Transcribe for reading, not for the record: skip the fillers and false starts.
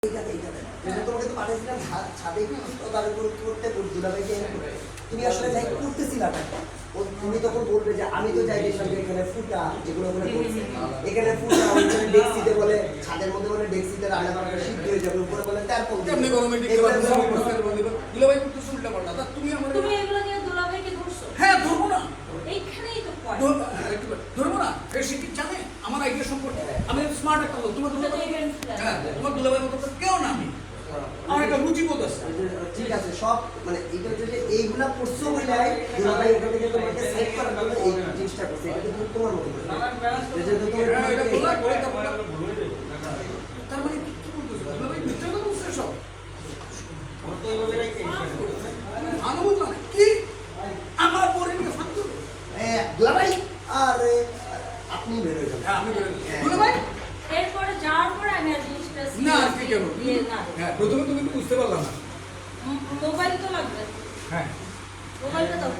তোমাকে তো পাঠাইছিলাম ছাদে করতে দুলাভাইকে তুমি আসলে যাই করতেছিলা তুমি তখন বলবে যে আমি তো যাই দেখলাম যে এখানে ফুটা যেগুলো ওখানে করছে এখানে ফুটা ওইখানে ডেক্সিতে বলে ছাদের মধ্যে বলে ডেক্সিতে রান্না বান্না সিদ্ধ হয়ে যাবে উপরে বলে তারপর আপনি গভর্নমেন্ট দুলাভাই কিন্তু উল্টা পাল্টা তা তুমি আমার তুমি এগুলো নিয়ে দুলাভাইকে ধরছো? হ্যাঁ ধরবো না এইখানেই তো পড়ে। ধরবো না সে কি জানে আমার আইডিয়া সম্পর্কে আমি স্মার্ট একটা লোক তোমার দুলাভাই হ্যাঁ তোমার দুলাভাই মতো কেউ না আমি আমার একটা রুচিবোধ আছে ঠিক আছে সব মানে এটা হচ্ছে যে এইগুলা করছো বলে দুলাভাই ওখান থেকে তোমাকে সেট করার জন্য এই জিনিসটা করছে এটা তো তোমার মতো এটা বলা করে তার মানে কি বলতেছো দুলাভাই মিথ্যা কথা বলছে সব আনুভূত মানে কি আমার পরিণতি ফাঁকতো দুলাভাই আর আপনি বের হয়ে যাবেন আমি দুলাভাই এরপরে যাওয়ার পরে আমি আর জিনিসটা না আজকে কেন হ্যাঁ প্রথমে তুমি বুঝতে পারলাম না মোবাইল তো লাগবে, হ্যাঁ মোবাইলটা দাও।